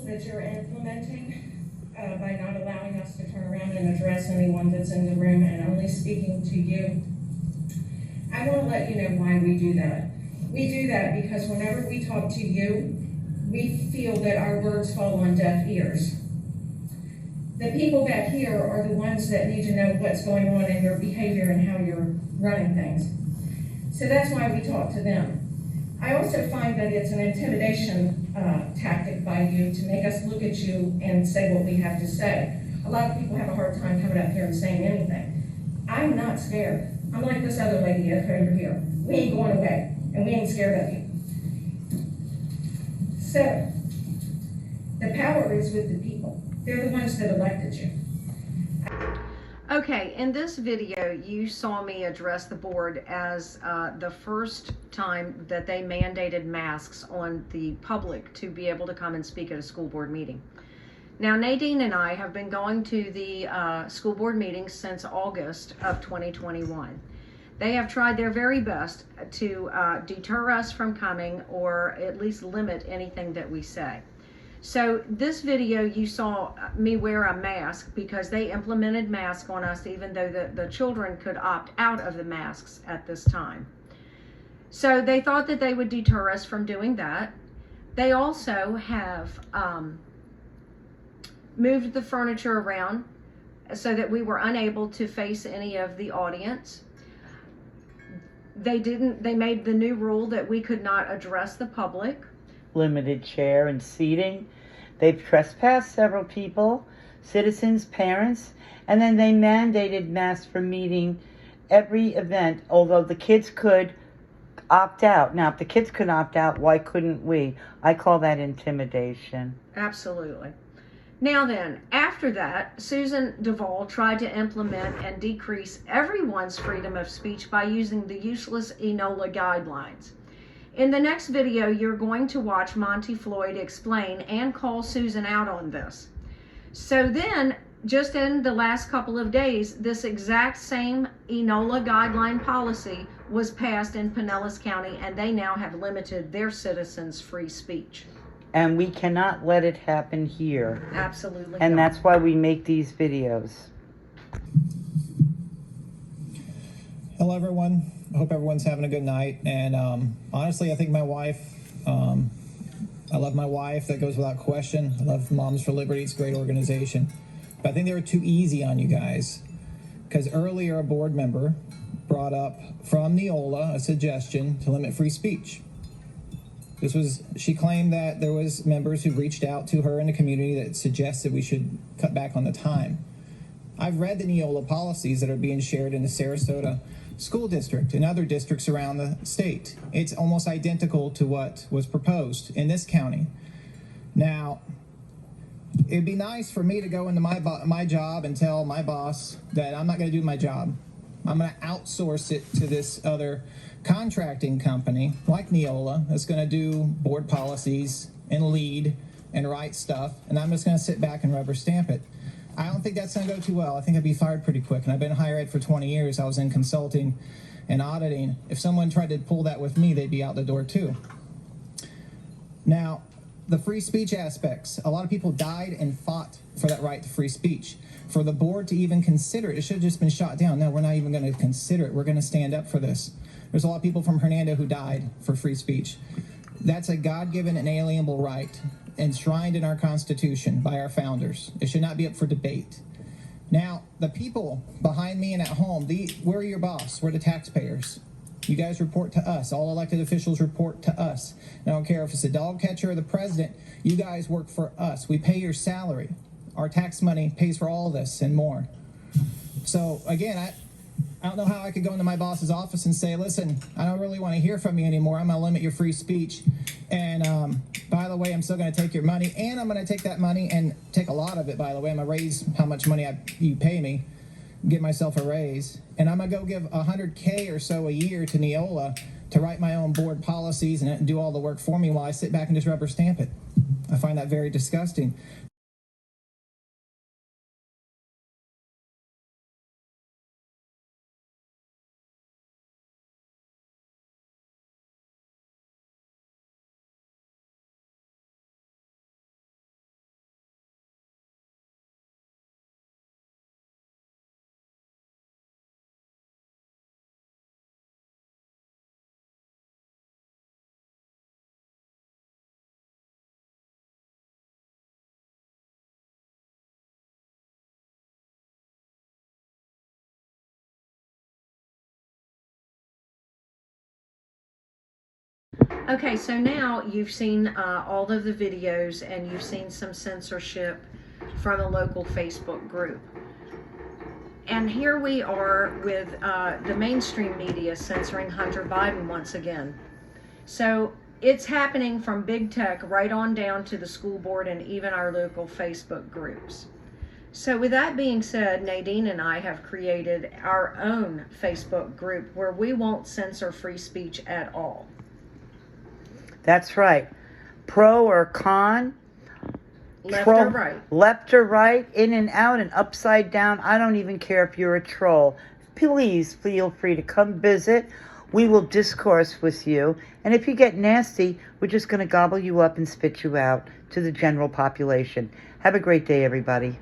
that you're implementing by not allowing us to turn around and address anyone that's in the room and only speaking to you, I want to let you know why we do that. We do that because whenever we talk to you, we feel that our words fall on deaf ears. The people back here are the ones that need to know what's going on in your behavior and how you're running things. So that's why we talk to them. I also find that it's an intimidation tactic by you to make us look at you and say what we have to say. A lot of people have a hard time coming up here and saying anything. I'm not scared. I'm like this other lady over here. We ain't going away, and we ain't scared of you. So, the power is with the people. They're the ones that elected you. Okay, in this video, you saw me address the board as the first time that they mandated masks on the public to be able to come and speak at a school board meeting. Now, Nadine and I have been going to the school board meetings since August of 2021. They have tried their very best to deter us from coming or at least limit anything that we say. So this video, you saw me wear a mask because they implemented masks on us even though the children could opt out of the masks at this time. So they thought that they would deter us from doing that. They also have moved the furniture around so that we were unable to face any of the audience. They made the new rule that we could not address the public. Limited chair and seating. They've trespassed several people, citizens, parents, and then they mandated masks for meeting every event, although the kids could opt out. Now, if the kids could opt out, why couldn't we? I call that intimidation. Absolutely. Now then, after that, Susan Duvall tried to implement and decrease everyone's freedom of speech by using the useless Enola guidelines. In the next video, you're going to watch Monty Floyd explain and call Susan out on this. So then, just in the last couple of days, this exact same Enola guideline policy was passed in Pinellas County, and they now have limited their citizens' free speech. And we cannot let it happen here. Absolutely And not. that's why we make these videos. Hello, everyone. I hope everyone's having a good night. And honestly, I think my wife, I love my wife. That goes without question. I love Moms for Liberty. It's a great organization. But I think they were too easy on you guys. Because earlier, a board member brought up from Neola a suggestion to limit free speech. She claimed that there was members who reached out to her in the community that suggested we should cut back on the time. I've read the Neola policies that are being shared in the Sarasota School District and other districts around the state. It's almost identical to what was proposed in this county. Now, it'd be nice for me to go into my job and tell my boss that I'm not going to do my job. I'm going to outsource it to this other contracting company like Neola that's going to do board policies and lead and write stuff, and I'm just going to sit back and rubber stamp it. I don't think that's going to go too well. I think I'd be fired pretty quick, and I've been in higher ed for 20 years. I was in consulting and auditing. If someone tried to pull that with me, they'd be out the door too. Now, the free speech aspects. A lot of people died and fought for that right to free speech. For the board to even consider it, it should have just been shot down. No, we're not even going to consider it. We're going to stand up for this. There's a lot of people from Hernando who died for free speech. That's a God-given and inalienable right enshrined in our Constitution by our founders. It should not be up for debate. Now, the people behind me and at home, we're your boss. We're the taxpayers. You guys report to us. All elected officials report to us. I don't care if it's the dog catcher or the president. You guys work for us. We pay your salary. Our tax money pays for all this and more. So, again, I don't know how I could go into my boss's office and say, listen, I don't really want to hear from you anymore. I'm going to limit your free speech. And by the way, I'm still going to take your money. And I'm going to take that money and take a lot of it, by the way. I'm going to raise how much money you pay me, give myself a raise. And I'm going to go give $100K or so a year to Neola to write my own board policies and do all the work for me while I sit back and just rubber stamp it. I find that very disgusting. Okay, so now you've seen all of the videos and you've seen some censorship from a local Facebook group. And here we are with the mainstream media censoring Hunter Biden once again. So it's happening from big tech right on down to the school board and even our local Facebook groups. So with that being said, Nadine and I have created our own Facebook group where we won't censor free speech at all. That's right. Pro or con, Left or right. left or right, in and out and upside down. I don't even care if you're a troll. Please feel free to come visit. We will discourse with you. And if you get nasty, we're just going to gobble you up and spit you out to the general population. Have a great day, everybody.